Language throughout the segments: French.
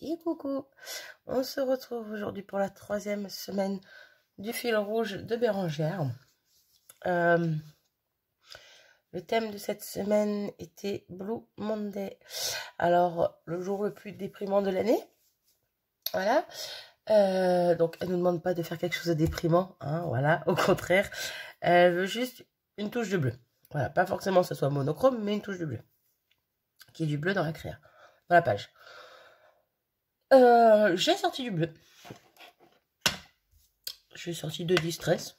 Et coucou, on se retrouve aujourd'hui pour la 3e semaine du fil rouge de Bérangère. Le thème de cette semaine était Blue Monday. Alors, le jour le plus déprimant de l'année. Voilà. Donc, elle ne nous demande pas de faire quelque chose de déprimant. Hein, voilà, au contraire. Elle veut juste une touche de bleu. Voilà, pas forcément que ce soit monochrome, mais une touche de bleu. Qui est du bleu dans la créa, dans la page. J'ai sorti du bleu. J'ai sorti de Distress.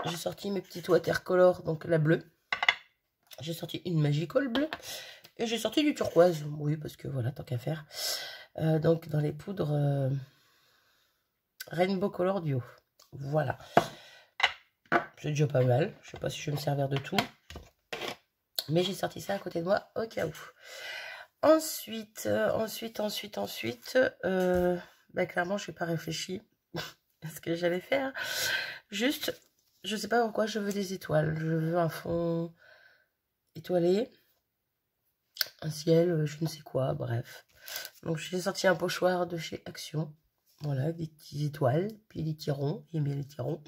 J'ai sorti mes petites watercolors, donc la bleue. J'ai sorti une Magical bleue. Et j'ai sorti du turquoise. Oui, parce que voilà, tant qu'à faire. Donc dans les poudres Rainbow Color Duo. Voilà. C'est déjà pas mal. Je sais pas si je vais me servir de tout. Mais j'ai sorti ça à côté de moi au cas où. Ensuite, clairement, je n'ai pas réfléchi à ce que j'allais faire. Juste, je sais pas pourquoi, je veux des étoiles. Je veux un fond étoilé, un ciel, je ne sais quoi, bref. Donc, j'ai sorti un pochoir de chez Action. Voilà, des petites étoiles, puis des tirons, il bien les tirons.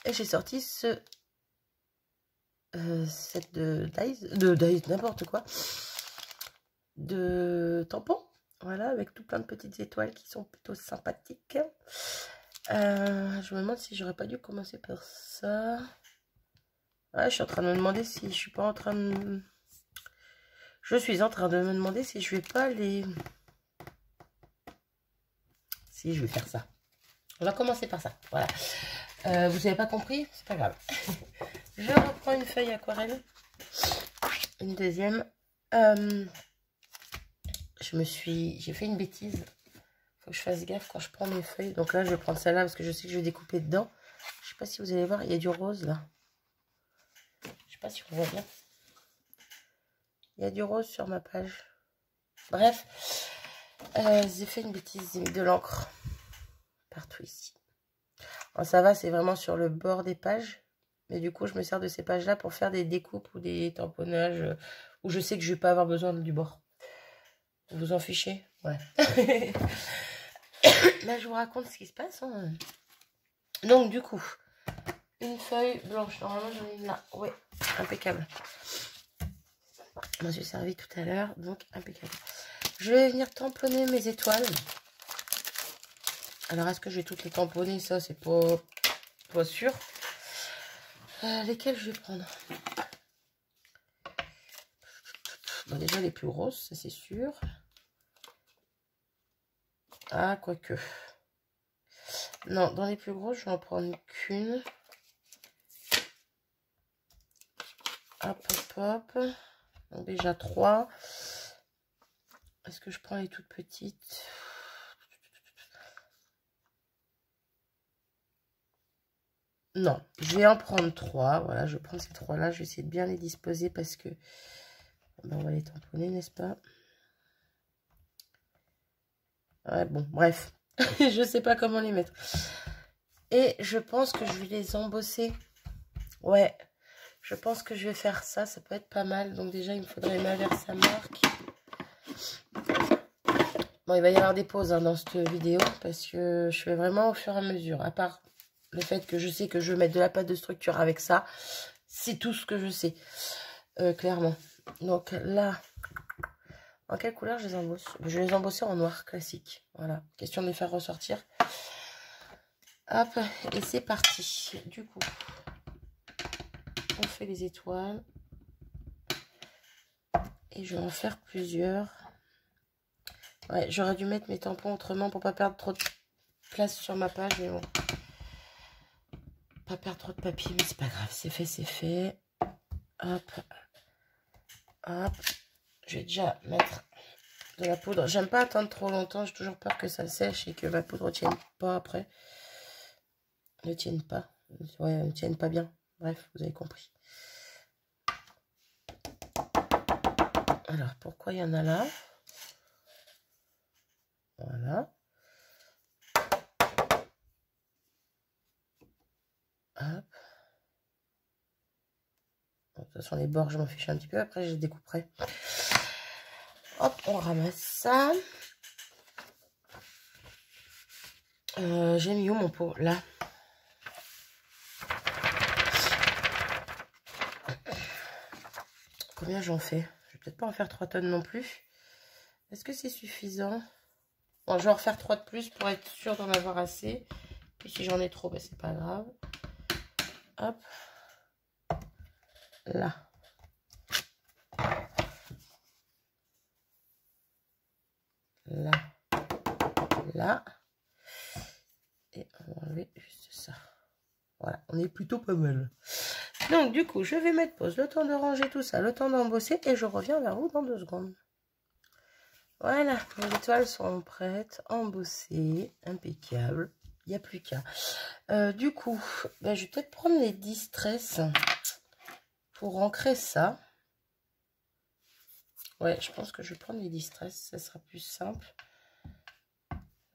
Et j'ai sorti ce set de dies, n'importe quoi, de tampons. Voilà, avec tout plein de petites étoiles qui sont plutôt sympathiques. Je me demande si j'aurais pas dû commencer par ça. Ouais, je suis en train de me demander si je suis pas en train de... Je suis en train de me demander si je vais pas les... Si je vais faire ça. On va commencer par ça. Voilà. Vous n'avez pas compris? C'est pas grave. Je reprends une feuille aquarelle. Une deuxième. J'ai fait une bêtise. Faut que je fasse gaffe quand je prends mes feuilles. Donc là, je vais prendre celle-là parce que je sais que je vais découper dedans. Je sais pas si vous allez voir, il y a du rose là. Je sais pas si on voit bien. Il y a du rose sur ma page. Bref, j'ai fait une bêtise, j'ai mis de l'encre partout ici. Alors, ça va, c'est vraiment sur le bord des pages. Mais du coup, je me sers de ces pages-là pour faire des découpes ou des tamponnages où je sais que je vais pas avoir besoin du bord. Vous vous en fichez? Ouais. Là, je vous raconte ce qui se passe. Hein. Donc, du coup, une feuille blanche. Normalement, j'en ai une là. Ouais, impeccable. Je m'en suis servi tout à l'heure, donc impeccable. Je vais venir tamponner mes étoiles. Alors, est-ce que je vais toutes les tamponner? Ça, c'est pas sûr. Lesquelles je vais prendre? Bon, déjà, les plus grosses, ça, c'est sûr. Ah, quoique. Non, dans les plus grosses, je vais en prendre qu'une. Hop, hop, hop. Donc, déjà 3. Est-ce que je prends les toutes petites? Non, je vais en prendre 3. Voilà, je prends ces 3-là. Je vais essayer de bien les disposer parce que ben, on va les tamponner, n'est-ce pas? Ouais, bon, bref. Je sais pas comment les mettre. Et je pense que je vais les embosser. Ouais, je pense que je vais faire ça. Ça peut être pas mal. Donc déjà, il me faudrait m'inverser à marque. Bon, il va y avoir des pauses hein, dans cette vidéo parce que je fais vraiment au fur et à mesure. À part le fait que je sais que je vais mettre de la pâte de structure avec ça. C'est tout ce que je sais. Clairement. Donc là, en quelle couleur je les embosse? Je vais les embosser en noir classique. Voilà. Question de les faire ressortir. Hop. Et c'est parti. Du coup, on fait les étoiles. Et je vais en faire plusieurs. Ouais, j'aurais dû mettre mes tampons autrement pour pas perdre trop de place sur ma page. Mais bon. Pas perdre trop de papier, mais c'est pas grave. C'est fait, c'est fait. Hop. Hop. Je vais déjà mettre de la poudre. J'aime pas attendre trop longtemps. J'ai toujours peur que ça sèche et que ma poudre ne tienne pas après. Ne tienne pas. Ouais, ne tienne pas bien. Bref, vous avez compris. Alors, pourquoi il y en a là? Voilà. Hop. De toute façon, les bords, je m'en fiche un petit peu. Après, je les découperai. Hop, on ramasse ça. J'ai mis où mon pot? Là. Combien j'en fais? Je vais peut-être pas en faire 3 tonnes non plus. Est-ce que c'est suffisant? Bon, je vais en refaire 3 de plus pour être sûr d'en avoir assez. Puis si j'en ai trop, ben, c'est pas grave. Hop. Là. Là. Là. Et on va enlever juste ça. Voilà, on est plutôt pas mal. Donc, du coup, je vais mettre pause. Le temps de ranger tout ça, le temps d'embosser. Et je reviens vers vous dans 2 secondes. Voilà, les étoiles sont prêtes, embossées, impeccable. Il n'y a plus qu'à. Du coup, ben, je vais peut-être prendre les distress pour ancrer ça. Ouais, je pense que je vais prendre les distress, ça sera plus simple.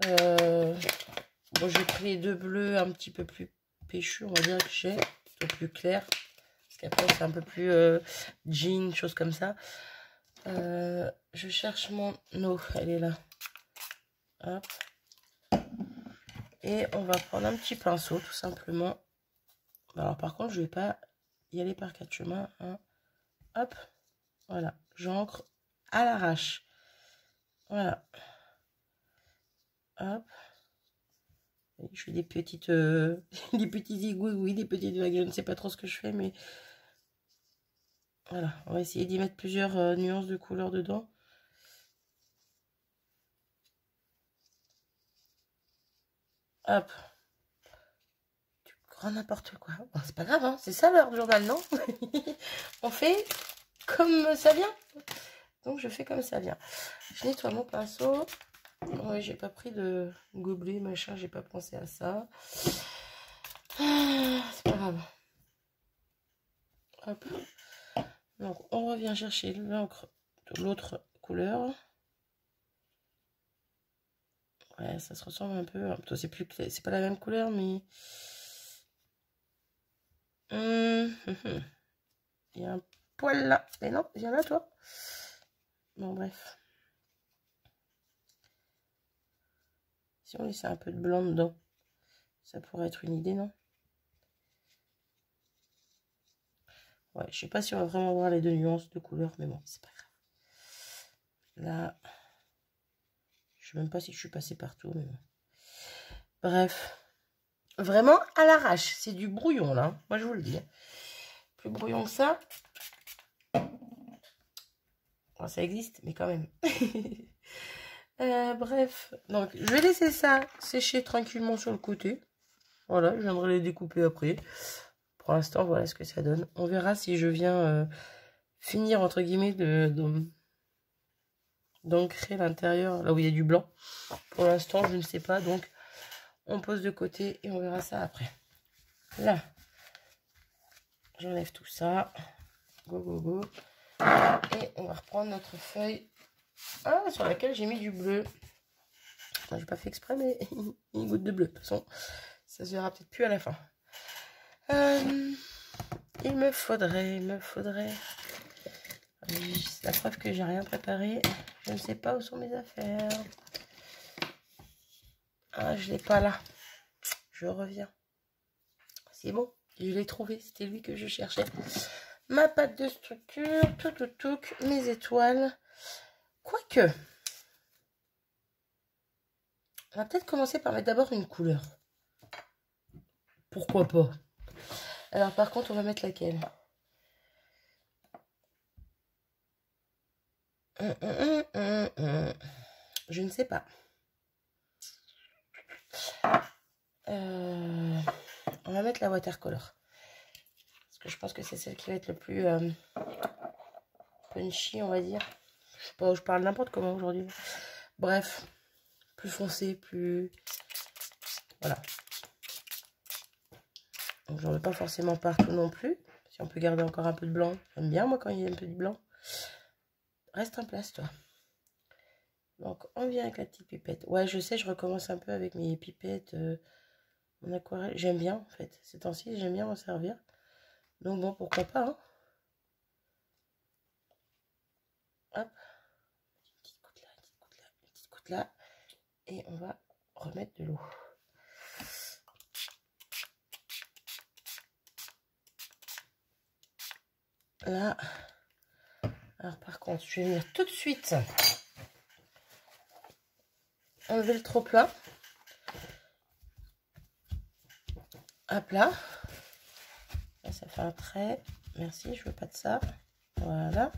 Bon, j'ai pris les 2 bleus un petit peu plus péchus, on va dire que j'ai, un peu plus clair. Parce qu'après, c'est un peu plus jean, chose comme ça. Je cherche mon eau, elle est là. Hop. Et on va prendre un petit pinceau, tout simplement. Alors, par contre, je vais pas y aller par 4 chemins. Hein. Hop. Voilà. J'encre à l'arrache. Voilà. Hop. Je fais des petites des petits égouis, des petites vagues. Je ne sais pas trop ce que je fais, mais voilà. On va essayer d'y mettre plusieurs nuances de couleurs dedans. Hop. Du grand n'importe quoi. Bon, c'est pas grave, hein. C'est ça l'heure du journal, non? On fait comme ça vient. Donc je fais comme ça vient. Je nettoie mon pinceau. Oui, j'ai pas pris de gobelet, machin, j'ai pas pensé à ça. C'est pas grave. Hop. Donc on revient chercher l'encre de l'autre couleur. Ouais, ça se ressemble un peu. C'est plus clair, c'est pas la même couleur, mais il y a un poil là. Mais non, viens là toi. Bon bref. Si on laissait un peu de blanc dedans, ça pourrait être une idée, non? Ouais, je sais pas si on va vraiment voir les 2 nuances de couleurs, mais bon, c'est pas grave. Là, je sais même pas si je suis passée partout, mais bon. Bref, vraiment à l'arrache, c'est du brouillon là, moi je vous le dis. Plus brouillon que ça. Bon, ça existe, mais quand même. Bref, donc je vais laisser ça sécher tranquillement sur le côté. Voilà, je viendrai les découper après. Pour l'instant, voilà ce que ça donne. On verra si je viens finir, entre guillemets, d'ancrer l'intérieur, là où il y a du blanc. Pour l'instant, je ne sais pas, donc on pose de côté et on verra ça après. Là, j'enlève tout ça. Go, go, go. Et on va reprendre notre feuille sur laquelle j'ai mis du bleu. Enfin, j'ai pas fait exprès, mais une goutte de bleu. De toute façon, ça se verra peut-être plus à la fin. Il me faudrait. C'est la preuve que j'ai rien préparé. Je ne sais pas où sont mes affaires. Ah, je l'ai pas là. Je reviens. C'est bon, je l'ai trouvé. C'était lui que je cherchais. Ma pâte de structure, tout, mes étoiles. Quoique, on va peut-être commencer par mettre d'abord une couleur. Pourquoi pas? Alors par contre, on va mettre laquelle? Je ne sais pas. On va mettre la watercolor. Parce que je pense que c'est celle qui va être le plus punchy, on va dire. Je sais pas, je parle n'importe comment aujourd'hui. Bref, plus foncé, plus... Voilà. Donc j'en veux pas forcément partout non plus. Si on peut garder encore un peu de blanc. J'aime bien moi quand il y a un peu de blanc. Reste en place toi. Donc on vient avec la petite pipette. Ouais, je sais, je recommence un peu avec mes pipettes en aquarelle. J'aime bien en fait. Ces temps-ci, j'aime bien m'en servir. Donc bon, pourquoi pas. Hein. Hop. Une petite goutte là, une petite goutte là, une petite goutte là. Et on va remettre de l'eau. là. Alors par contre, je vais venir tout de suite enlever le trop plein. Hop là. Là, ça fait un trait. Merci, je veux pas de ça. Voilà.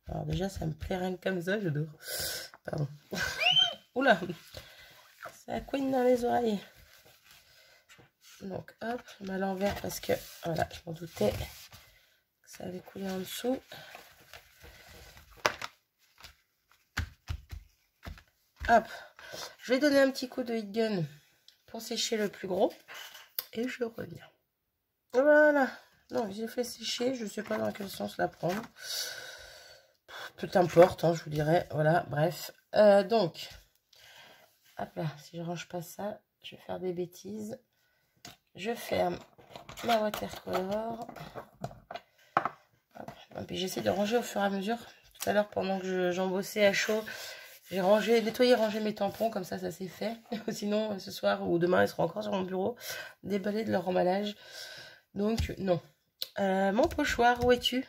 Alors déjà, ça me plaît rien que comme ça, j'adore. Pardon. Oula, ça couine dans les oreilles. Donc hop, je mets à l'envers parce que voilà, je m'en doutais que ça avait coulé en dessous. Hop, je vais donner un petit coup de heat gun pour sécher le plus gros et je reviens. Voilà, donc j'ai fait sécher, je sais pas dans quel sens la prendre. Peu importe, hein, je vous dirai. Voilà, bref. Donc, hop là, si je range pas ça, je vais faire des bêtises. Je ferme ma watercolor. Et puis j'essaie de ranger au fur et à mesure. Tout à l'heure, pendant que j'en bossais à chaud, j'ai rangé, nettoyé, rangé mes tampons. Comme ça s'est fait. Sinon, ce soir ou demain, ils seront encore sur mon bureau, déballés de leur emballage. Donc, non. Mon pochoir, où es-tu?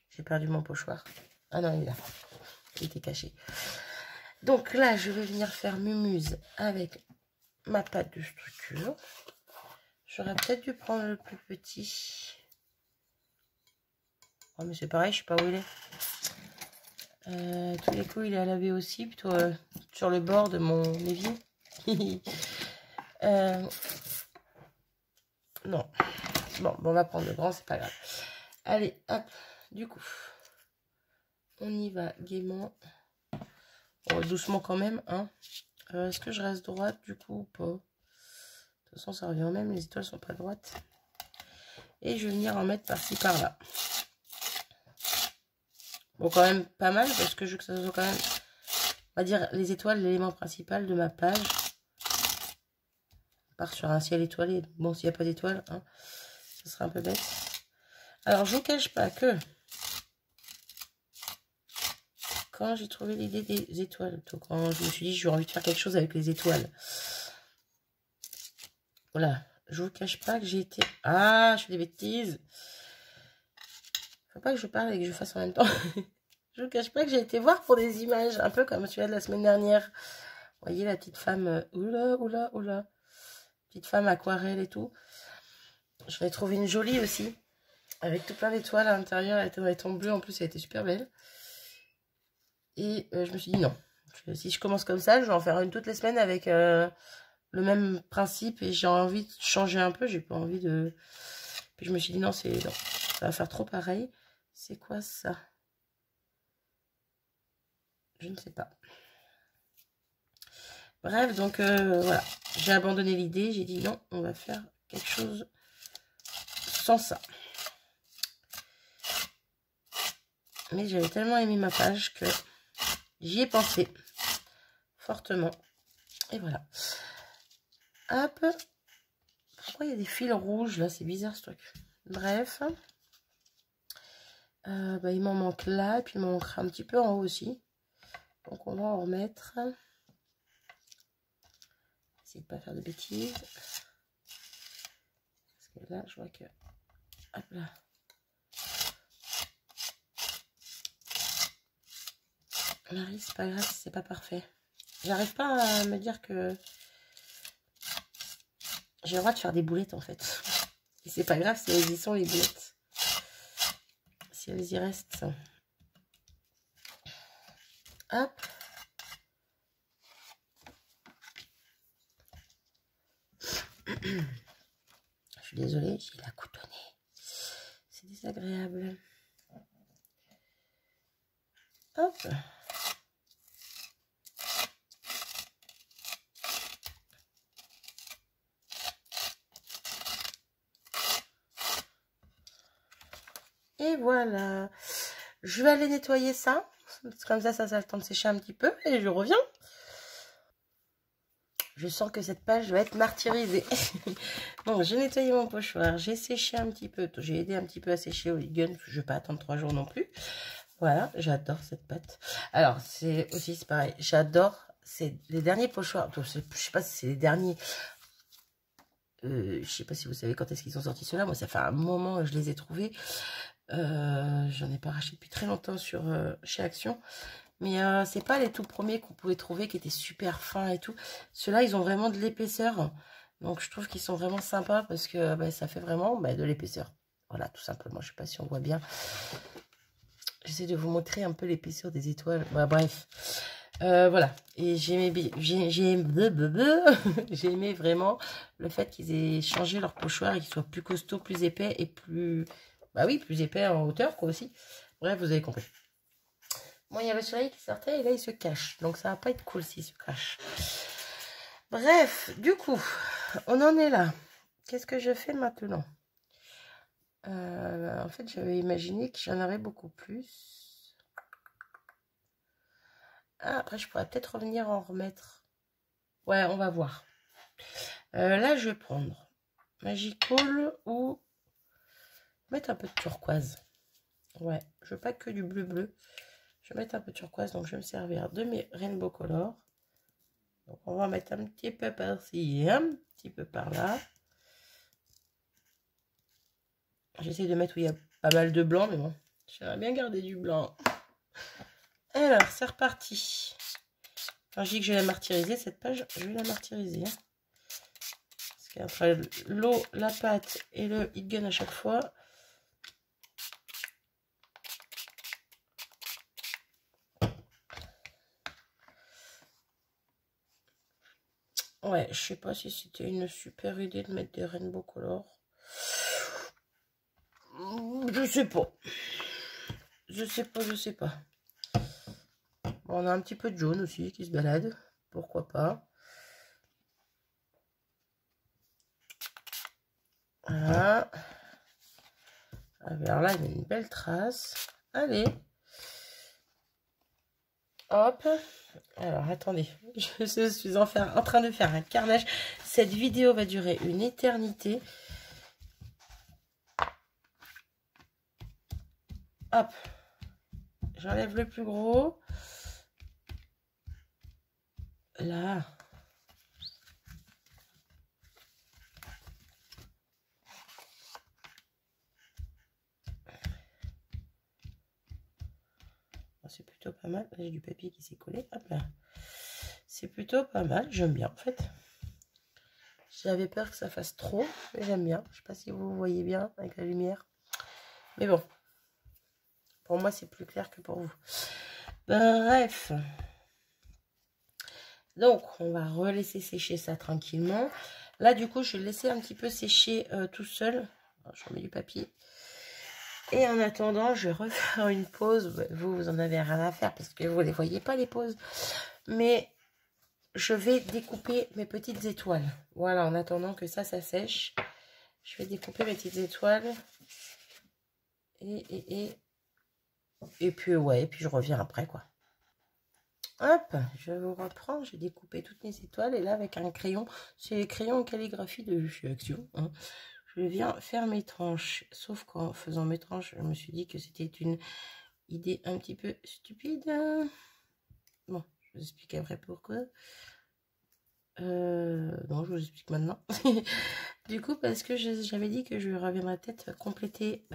J'ai perdu mon pochoir. Ah non, il est là. Il était caché. Donc là, je vais venir faire mumuse avec ma pâte de structure. J'aurais peut-être dû prendre le plus petit. Oh, mais c'est pareil, je sais pas où il est. Tous les coups, il est à laver aussi, plutôt sur le bord de mon évier. Non. Bon, on va prendre le grand, c'est pas grave. Allez, hop. Du coup, on y va gaiement. Oh, doucement quand même, hein. Est-ce que je reste droite du coup ou pas? De toute façon, ça revient au même, les étoiles sont pas droites. Et je vais venir en mettre par-ci, par-là. Bon, quand même pas mal, parce que je veux que ça soit quand même, on va dire, les étoiles, l'élément principal de ma page. On part sur un ciel étoilé. Bon, s'il n'y a pas d'étoiles, hein, ça serait un peu bête. Alors, je ne vous cache pas que quand j'ai trouvé l'idée des étoiles, donc quand je me suis dit j'ai envie de faire quelque chose avec les étoiles. Voilà, je vous cache pas que j'ai été... Ah, je fais des bêtises. Faut pas que je parle et que je fasse en même temps. Je vous cache pas que j'ai été voir pour des images, un peu comme celui-là de la semaine dernière. Vous voyez la petite femme, oula, oula, oula. Petite femme aquarelle et tout. J'en ai trouvé une jolie aussi, avec tout plein d'étoiles à l'intérieur. Elle était dans les tons bleus, en plus elle était super belle. Et je me suis dit non. Si je commence comme ça, je vais en faire une toutes les semaines avec le même principe. Et j'ai envie de changer un peu. J'ai pas envie de... Puis je me suis dit non, ça va faire trop pareil. C'est quoi ça? Je ne sais pas. Bref, donc voilà. J'ai abandonné l'idée. J'ai dit non, on va faire quelque chose sans ça. Mais j'avais tellement aimé ma page que j'y ai pensé fortement. Et voilà. Hop. Pourquoi il y a des fils rouges là? C'est bizarre ce truc. Bref. Bah, il m'en manque là. Et puis il m'en manquera un petit peu en haut aussi. Donc on va en remettre. Essayer de ne pas faire de bêtises. Parce que là, je vois que... Hop là. Marie, c'est pas grave si c'est pas parfait. J'arrive pas à me dire que j'ai le droit de faire des boulettes en fait. Et c'est pas grave si elles y sont les boulettes. Si elles y restent. Hop. Je suis désolée, j'ai la coutonnée. C'est désagréable. Hop. Et voilà. Je vais aller nettoyer ça. Comme ça a le temps de sécher un petit peu. Et je reviens. Je sens que cette page va être martyrisée. Bon, j'ai nettoyé mon pochoir. J'ai séché un petit peu. J'ai aidé un petit peu à sécher au heat gun. Je ne vais pas attendre 3 jours non plus. Voilà, j'adore cette pâte. Alors, c'est pareil. J'adore. C'est les derniers pochoirs. Je ne sais pas si c'est les derniers. Je sais pas si vous savez quand est-ce qu'ils sont sortis ceux-là. Moi, ça fait un moment que je les ai trouvés. J'en ai pas racheté depuis très longtemps sur chez Action. Mais c'est pas les tout premiers qu'on pouvait trouver qui étaient super fins et tout. Ceux-là, ils ont vraiment de l'épaisseur. Donc, je trouve qu'ils sont vraiment sympas parce que bah, ça fait vraiment bah, de l'épaisseur. Voilà, tout simplement. Je sais pas si on voit bien. J'essaie de vous montrer un peu l'épaisseur des étoiles. Bah, bref. Voilà. Et j'ai aimé vraiment le fait qu'ils aient changé leur pochoir et qu'ils soient plus costauds, plus épais et plus... Bah oui, plus épais en hauteur, quoi, aussi. Bref, vous avez compris. Bon, il y a le soleil qui sortait et là, il se cache. Donc, ça va pas être cool s'il se cache. Bref, du coup, on en est là. Qu'est-ce que je fais maintenant? En fait, j'avais imaginé que j'en aurais beaucoup plus. Ah, après, je pourrais peut-être revenir en remettre. Ouais, on va voir. Là, je vais prendre Magical ou mettre un peu de turquoise. Ouais, je veux pas que du bleu. Je vais mettre un peu de turquoise, donc je vais me servir de mes Rainbow Color. Donc, on va mettre un petit peu par-ci et un petit peu par-là. J'essaie de mettre où il y a pas mal de blanc, mais bon, j'aimerais bien garder du blanc. Alors, c'est reparti. Quand je dis que je vais la martyriser, cette page, je vais la martyriser. Hein. Parce qu'entre l'eau, la pâte et le heat gun à chaque fois... Ouais, je sais pas si c'était une super idée de mettre des Rainbow Color. Je sais pas. Je sais pas. Bon, on a un petit peu de jaune aussi qui se balade. Pourquoi pas. Voilà. Alors là, il y a une belle trace. Allez. Hop. Alors, attendez. Je suis en train de faire un carnage. Cette vidéo va durer une éternité. Hop. J'enlève le plus gros. Là. C'est plutôt pas mal. J'ai du papier qui s'est collé. Hop là. C'est plutôt pas mal. J'aime bien en fait. J'avais peur que ça fasse trop. Mais j'aime bien. Je sais pas si vous voyez bien avec la lumière. Mais bon. Pour moi, c'est plus clair que pour vous. Bref. Donc, on va relaisser sécher ça tranquillement. Là, du coup, je vais laisser un petit peu sécher tout seul. Je remets du papier. Et en attendant, je vais refaire une pause. Vous en avez rien à faire parce que vous ne les voyez pas, les pauses. Mais je vais découper mes petites étoiles. Voilà, en attendant que ça sèche. Je vais découper mes petites étoiles. Et puis, ouais, et puis je reviens après, quoi. Hop, je vous reprends. J'ai découpé toutes mes étoiles. Et là, avec un crayon, c'est les crayons en calligraphie de chez Action. Hein. Je viens faire mes tranches. Sauf qu'en faisant mes tranches, je me suis dit que c'était une idée un petit peu stupide. Bon, je vous explique après pourquoi. Non, je vous explique maintenant. Du coup, parce que j'avais dit que je reviendrais peut-être compléter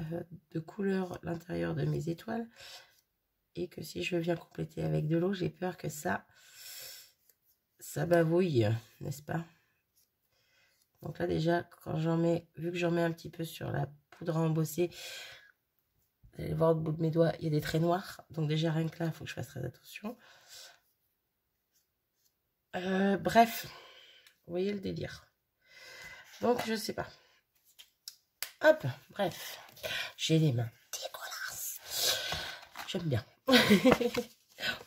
de couleur l'intérieur de mes étoiles. Et que si je viens compléter avec de l'eau, j'ai peur que ça bavouille, n'est-ce pas? Donc là déjà, quand j'en mets, vu que j'en mets un petit peu sur la poudre à embosser, vous allez voir au bout de mes doigts, il y a des traits noirs. Donc déjà rien que là, il faut que je fasse très attention. Bref, vous voyez le délire. Donc je sais pas. Hop, bref. J'ai les mains dégueulasses. J'aime bien.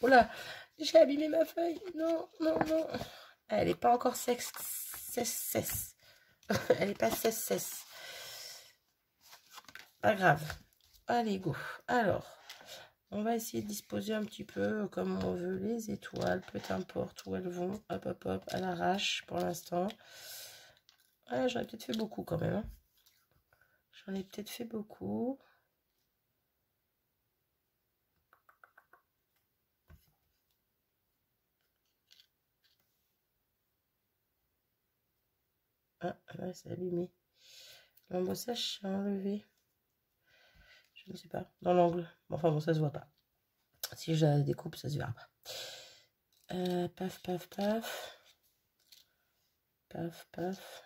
Oh là, j'ai abîmé ma feuille. Non, non, non. Elle n'est pas encore cesse. Elle n'est pas cesse. Pas grave. Allez, go. Alors, on va essayer de disposer un petit peu comme on veut les étoiles. Peu importe où elles vont. Hop, hop, hop, à l'arrache pour l'instant. Ah, j'en ai peut-être fait beaucoup quand même. Hein. J'en ai peut-être fait beaucoup. Ah, ouais, c'est abîmé. L'embossage, c'est enlevé. Je ne sais pas. Dans l'angle. Enfin bon, ça se voit pas. Si je la découpe, ça se verra pas. Paf, paf, paf. Paf, paf.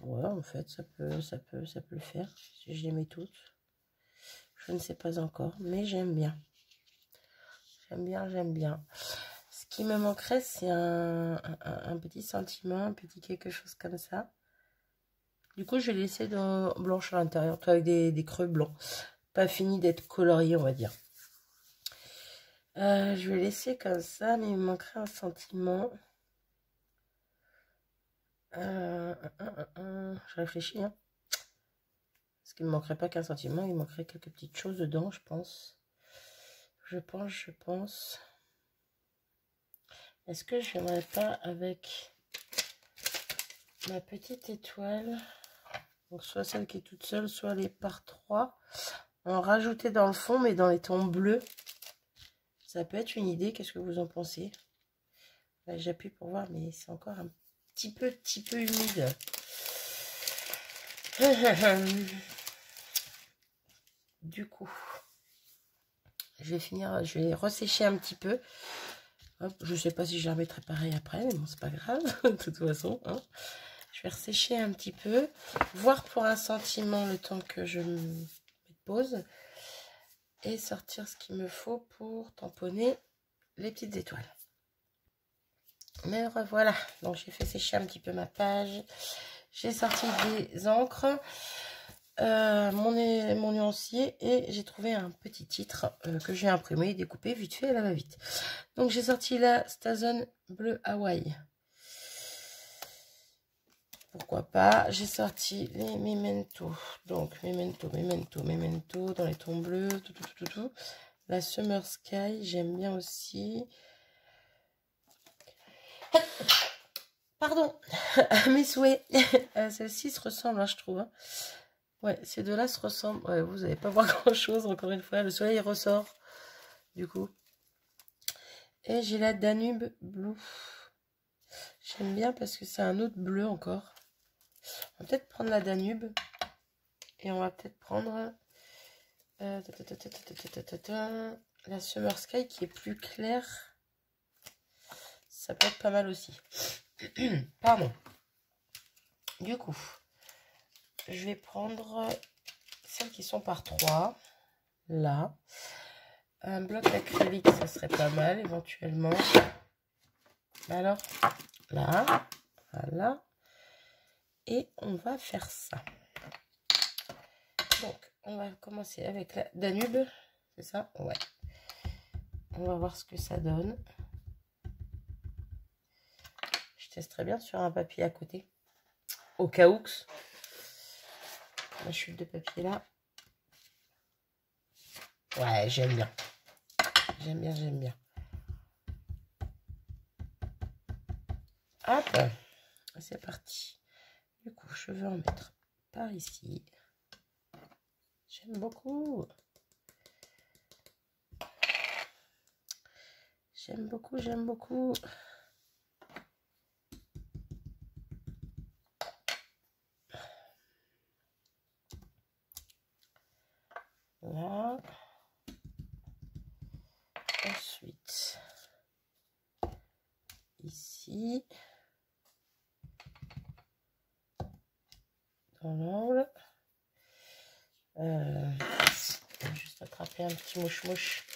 Ouais, en fait, ça peut le faire. Si je les mets toutes. Je ne sais pas encore, mais j'aime bien. J'aime bien, j'aime bien. Ce qui me manquerait, c'est un petit sentiment, un petit quelque chose comme ça. Du coup, je vais laisser dans blanche à l'intérieur, avec des creux blancs. Pas fini d'être colorié, on va dire. Je vais laisser comme ça, mais il me manquerait un sentiment. Je réfléchis, hein. Parce qu'il ne me manquerait pas qu'un sentiment, il me manquerait quelques petites choses dedans, je pense. Je pense. Est-ce que je n'aimerais pas avec ma petite étoile, donc soit celle qui est toute seule, soit les par 3, en rajouter dans le fond, mais dans les tons bleus. Ça peut être une idée, qu'est-ce que vous en pensez? Là, j'appuie pour voir, mais c'est encore un petit peu humide. Du coup, je vais ressécher un petit peu. Hop, je sais pas si je la remettrai pareil après, mais bon, c'est pas grave, de toute façon. Hein. Je vais ressécher un petit peu, voir pour un sentiment le temps que je me pose et sortir ce qu'il me faut pour tamponner les petites étoiles. Mais revoilà, donc j'ai fait sécher un petit peu ma page, j'ai sorti des encres, mon nuancier et j'ai trouvé un petit titre que j'ai imprimé et découpé vite fait à la va-vite. Donc j'ai sorti la Stazone bleu Hawaï. Pourquoi pas. J'ai sorti les Memento. Donc Memento dans les tons bleus, tout. La Summer Sky, j'aime bien aussi. Pardon, à mes souhaits. Celle-ci se ressemble, hein, je trouve. Hein. Ouais, ces deux-là se ressemblent. Ouais, vous n'allez pas voir grand-chose, encore une fois. Le soleil ressort, du coup. Et j'ai la Danube Blue. J'aime bien parce que c'est un autre bleu encore. On va peut-être prendre la Danube. Et on va peut-être prendre la Summer Sky qui est plus claire. Ça peut être pas mal aussi. Pardon. Du coup, je vais prendre celles qui sont par 3. Là. Un bloc acrylique, ça serait pas mal éventuellement. Alors, là. Voilà. Et on va faire ça. Donc, on va commencer avec la Danube. C'est ça? Ouais. On va voir ce que ça donne. Je testerai bien sur un papier à côté. Au cas où. Ma chute de papier là. Ouais, j'aime bien. J'aime bien. Hop. C'est parti. Du coup, je vais en mettre par ici. J'aime beaucoup. J'aime beaucoup. Là. Ensuite, ici. Dans l'angle. Juste attraper un petit mouche-mouche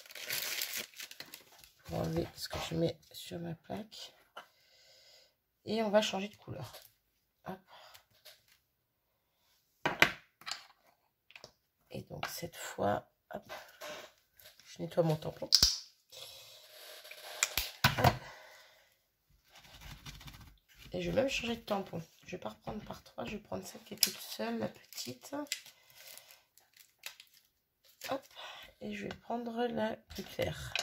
pour enlever ce que je mets sur ma plaque. Et on va changer de couleur. Hop. Et donc cette fois, hop, je nettoie mon tampon. Hop. Et je vais même changer de tampon. Je vais pas reprendre par 3, je vais prendre celle qui est toute seule, la petite. Hop. Et je vais prendre la plus claire.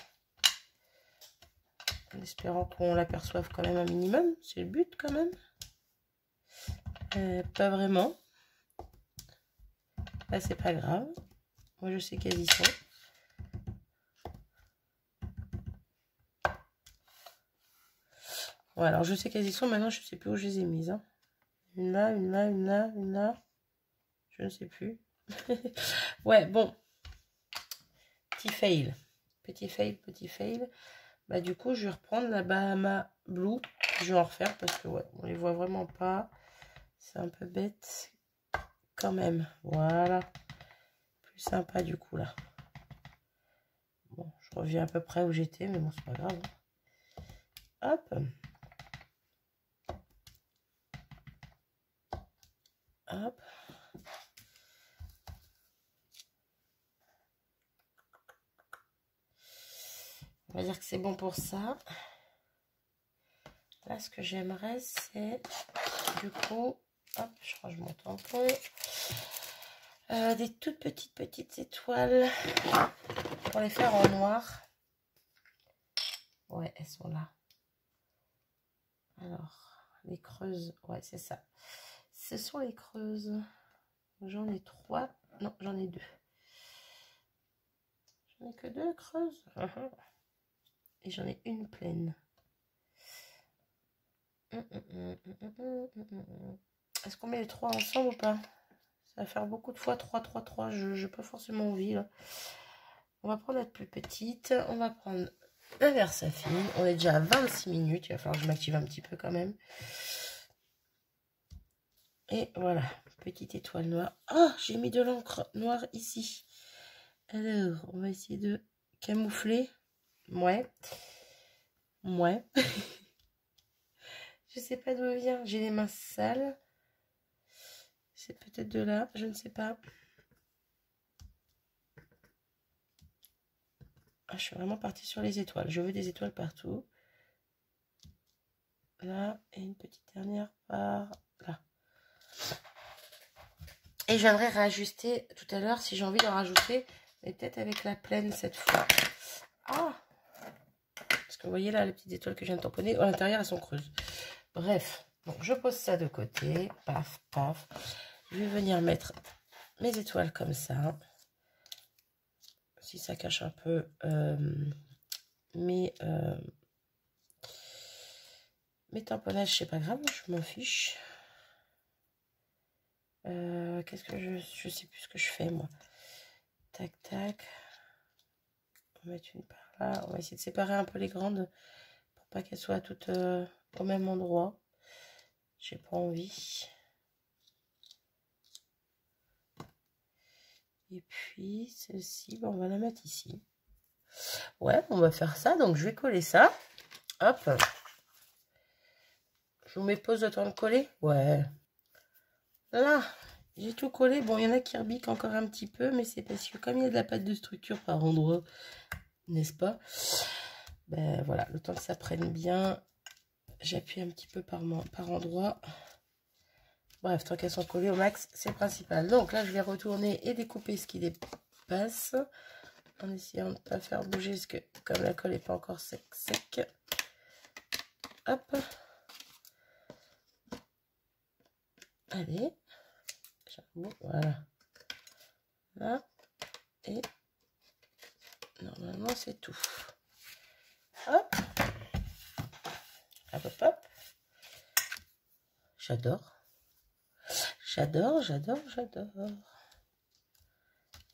En espérant qu'on l'aperçoive quand même un minimum. C'est le but quand même. Pas vraiment. Là, c'est pas grave. Moi, je sais qu'elles y sont. Ouais, alors je sais qu'elles y sont, maintenant je sais plus où je les ai mises. Hein. Une là, une là, une là, une là. Je ne sais plus. Ouais, bon. Petit fail. Petit fail, petit fail. Bah du coup, je vais reprendre la Bahama Blue. Je vais en refaire parce que ouais, on les voit vraiment pas. C'est un peu bête. Quand même. Voilà. Plus sympa du coup là. Bon, je reviens à peu près où j'étais, mais bon, c'est pas grave. Hop. Hop. On va dire que c'est bon pour ça. Là, ce que j'aimerais, c'est du coup, hop, je range mon tampon. Des toutes petites étoiles pour les faire en noir. Ouais, elles sont là. Alors, les creuses, ouais, c'est ça. Ce sont les creuses. J'en ai 3. Non, j'en ai 2. J'en ai que 2 creuses. Et j'en ai une pleine. Est-ce qu'on met les 3 ensemble ou pas? Ça va faire beaucoup de fois 3, 3, 3. Je n'ai pas forcément envie. Là. On va prendre la plus petite. On va prendre un Versafine. On est déjà à 26 minutes. Il va falloir que je m'active un petit peu quand même. Et voilà. Petite étoile noire. Ah, j'ai mis de l'encre noire ici. Alors, on va essayer de camoufler. Ouais. Ouais. Je sais pas d'où elle vient. J'ai les mains sales. C'est peut-être de là. Je ne sais pas. Ah, je suis vraiment partie sur les étoiles. Je veux des étoiles partout. Là, et une petite dernière par là. Et je viendrai réajuster tout à l'heure si j'ai envie d'en rajouter. Mais peut-être avec la pleine cette fois. Ah! Parce que vous voyez là, les petites étoiles que je viens de tamponner, à l'intérieur, elles sont creuses. Bref, donc je pose ça de côté. Paf, paf. Je vais venir mettre mes étoiles comme ça. Si ça cache un peu mes tamponnages, c'est pas grave, je m'en fiche. Qu'est-ce que je sais plus ce que je fais moi. Tac tac. On va mettre une par là. On va essayer de séparer un peu les grandes pour pas qu'elles soient toutes au même endroit. J'ai pas envie. Et puis celle-ci, on va la mettre ici. Ouais, on va faire ça. Donc je vais coller ça. Hop. Je vous mets pause de temps de coller. Ouais. Là. J'ai tout collé. Bon, il y en a qui rebiquent encore un petit peu, mais c'est parce que comme il y a de la pâte de structure par endroit, n'est-ce pas? Ben voilà, le temps que ça prenne bien, j'appuie un petit peu par endroit. Bref, tant qu'elles sont collées au max, c'est le principal. Donc là, je vais retourner et découper ce qui dépasse, en essayant de ne pas faire bouger, parce que comme la colle n'est pas encore sec. Hop. Allez. Voilà. Là. Et normalement, c'est tout. Hop. Hop, hop, hop. J'adore. J'adore.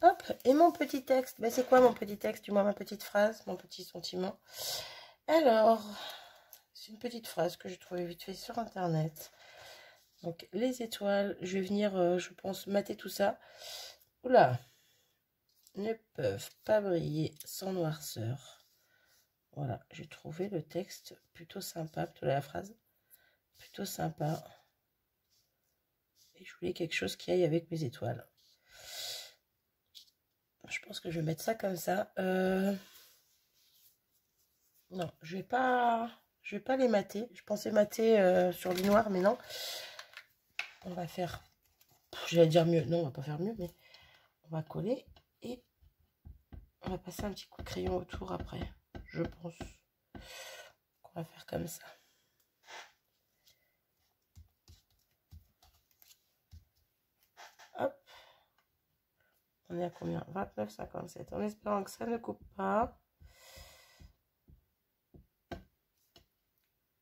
Hop. Et mon petit texte. Ben, c'est quoi mon petit texte? Du moins, ma petite phrase, mon petit sentiment. Alors, c'est une petite phrase que j'ai trouvée vite fait sur Internet. Donc, les étoiles, je vais venir, je pense, mater tout ça. Oula. Ne peuvent pas briller sans noirceur. Voilà, j'ai trouvé le texte plutôt sympa, plutôt la phrase plutôt sympa. Et je voulais quelque chose qui aille avec mes étoiles. Je pense que je vais mettre ça comme ça. Non, je vais pas les mater. Je pensais mater sur du noir, mais non. On va faire, j'allais dire mieux. Non, on va pas faire mieux, mais on va coller et on va passer un petit coup de crayon autour après. Je pense qu'on va faire comme ça. Hop. On est à combien? 29,57. En espérant que ça ne coupe pas.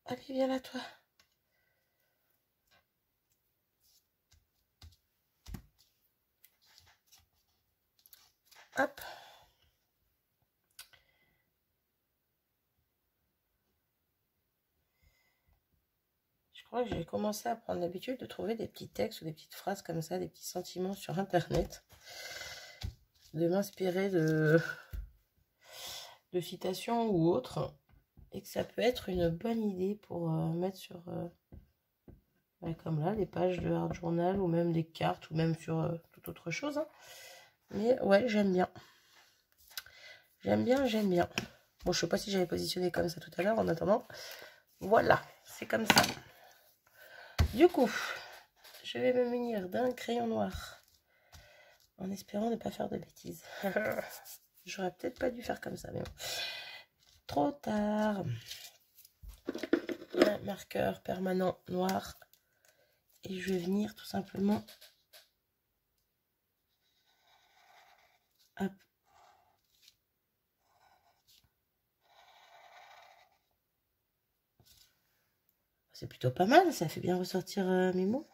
Allez, viens là, toi. Hop. Je crois que j'ai commencé à prendre l'habitude de trouver des petits textes ou des petites phrases comme ça, des petits sentiments sur Internet. De m'inspirer de citations ou autres. Et que ça peut être une bonne idée pour mettre sur... comme là, les pages de Art Journal ou même des cartes ou même sur toute autre chose. Hein. Mais ouais, j'aime bien. J'aime bien, j'aime bien. Bon, je sais pas si j'avais positionné comme ça tout à l'heure. En attendant, voilà, c'est comme ça. Du coup, je vais me munir d'un crayon noir en espérant ne pas faire de bêtises. J'aurais peut-être pas dû faire comme ça, mais bon. Trop tard. Un marqueur permanent noir. Et je vais venir tout simplement... Hop. C'est plutôt pas mal, ça fait bien ressortir mes mots.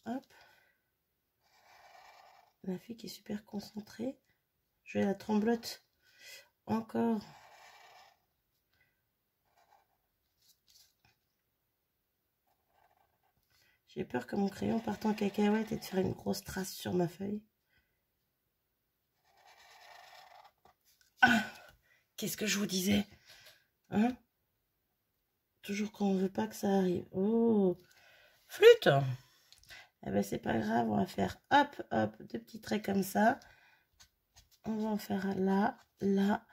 Hop. La fille qui est super concentrée. Je vais la tremblote encore. J'ai peur que mon crayon parte en cacahuète et de faire une grosse trace sur ma feuille. Ah, qu'est-ce que je vous disais, hein? Toujours quand on veut pas que ça arrive. Oh, flûte. Eh ben c'est pas grave, on va faire hop, hop, deux petits traits comme ça. On va en faire là, là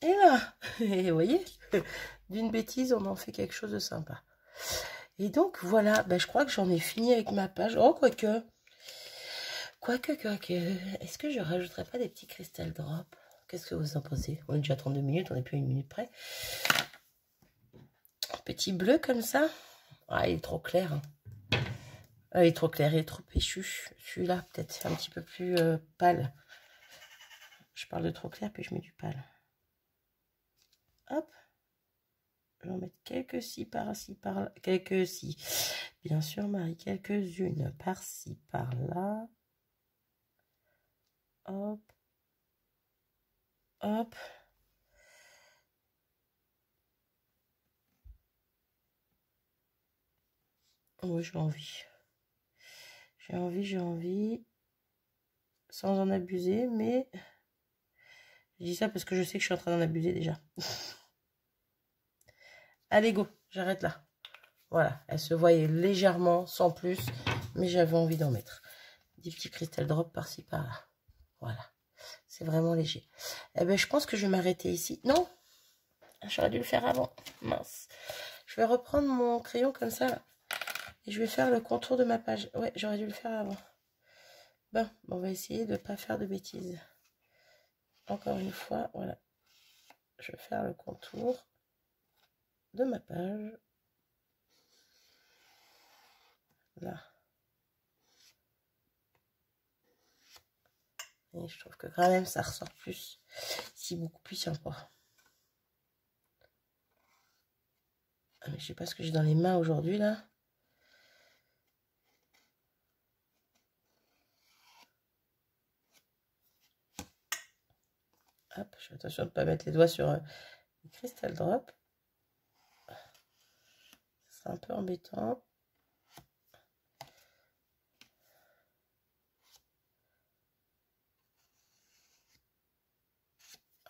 et là. Et vous voyez, d'une bêtise, on en fait quelque chose de sympa. Et donc voilà, ben, je crois que j'en ai fini avec ma page. Oh, quoique. Est-ce que je rajouterais pas des petits crystal drops? Qu'est-ce que vous en pensez? On est déjà à 32 minutes, on n'est plus à 1 minute près. Petit bleu comme ça. Ah, il est trop clair. Hein. Ah, il est trop clair, il est trop péchu. Celui-là, peut-être un petit peu plus pâle. Je parle de trop clair, puis je mets du pâle. Hop. Je vais en mettre quelques ci par-ci, par-là. Quelques ci. Bien sûr, Marie, quelques-unes par-ci, par-là. Hop. Hop. Oui, j'ai envie. J'ai envie. Sans en abuser, mais... Je dis ça parce que je sais que je suis en train d'en abuser déjà. Allez, go, j'arrête là. Voilà, elle se voyait légèrement, sans plus, mais j'avais envie d'en mettre. Des petits crystal drops par-ci, par-là. Voilà, c'est vraiment léger. Eh bien, je pense que je vais m'arrêter ici. Non, j'aurais dû le faire avant. Mince. Je vais reprendre mon crayon comme ça, là. Et je vais faire le contour de ma page. Ouais, j'aurais dû le faire avant. Bon, on va essayer de ne pas faire de bêtises. Encore une fois, voilà. Je vais faire le contour de ma page. Là. Et je trouve que quand même ça ressort plus. C'est beaucoup plus sympa. Ah, mais je sais pas ce que j'ai dans les mains aujourd'hui là. Hop, je fais attention de ne pas mettre les doigts sur les crystal drop. Ce sera un peu embêtant.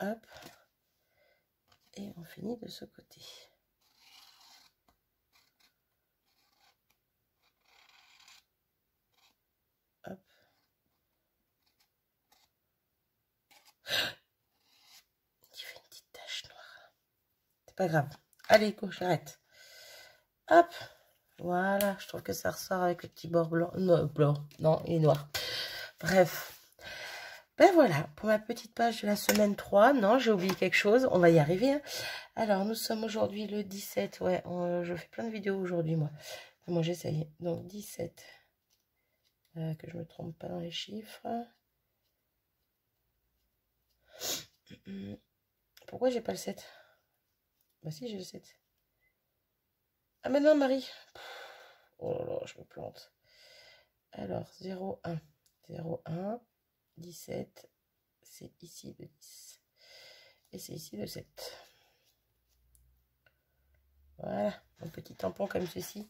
Hop. Et on finit de ce côté. Hop. Il fait une petite tache noire. C'est pas grave. Allez, go, j'arrête. Hop. Voilà, je trouve que ça ressort avec le petit bord blanc. Non, blanc. Non, il est noir. Bref. Ben voilà, pour ma petite page de la semaine 3. Non, j'ai oublié quelque chose. On va y arriver. Hein. Alors, nous sommes aujourd'hui le 17. Ouais, je fais plein de vidéos aujourd'hui, moi. Moi, j'essaye. Donc, 17. Que je me trompe pas dans les chiffres. Pourquoi j'ai pas le 7? Bah si, j'ai le 7. Ah mais non, Marie. Oh là là, je me plante. Alors, 0, 1. 0, 1, 17. C'est ici le 10. Et c'est ici le 7. Voilà, un petit tampon comme ceci.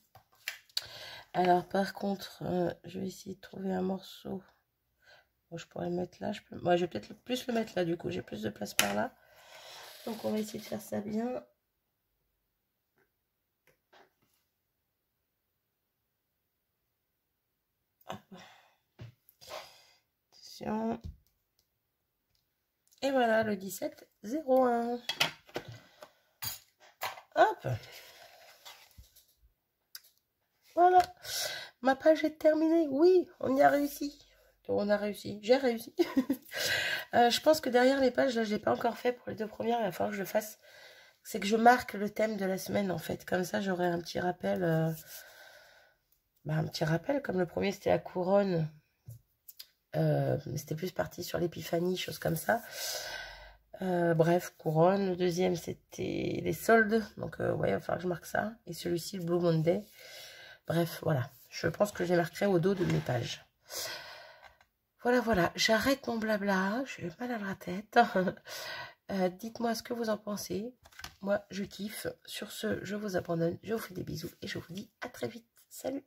Alors, par contre, je vais essayer de trouver un morceau. Bon, je pourrais le mettre là. Moi, je vais peut-être plus le mettre là, du coup. J'ai plus de place par là. Donc, on va essayer de faire ça bien. Hop. Attention. Et voilà, le 17-01. Hop. Voilà. Ma page est terminée. Oui, on y a réussi. On a réussi. J'ai réussi. Je pense que derrière les pages, là, je l'ai pas encore fait pour les deux premières. Il va falloir que je le fasse. C'est que je marque le thème de la semaine, en fait. Comme ça, j'aurai un petit rappel. Un petit rappel, comme le premier, c'était la couronne. C'était plus parti sur l'épiphanie, choses comme ça. Bref, couronne. Le deuxième, c'était les soldes. Donc, ouais, il va falloir que je marque ça. Et celui-ci, le Blue Monday. Bref, voilà. Je pense que je les marquerai au dos de mes pages. Voilà, voilà. J'arrête mon blabla. Je suis mal à la tête. Dites-moi ce que vous en pensez. Moi, je kiffe. Sur ce, je vous abandonne. Je vous fais des bisous. Et je vous dis à très vite. Salut!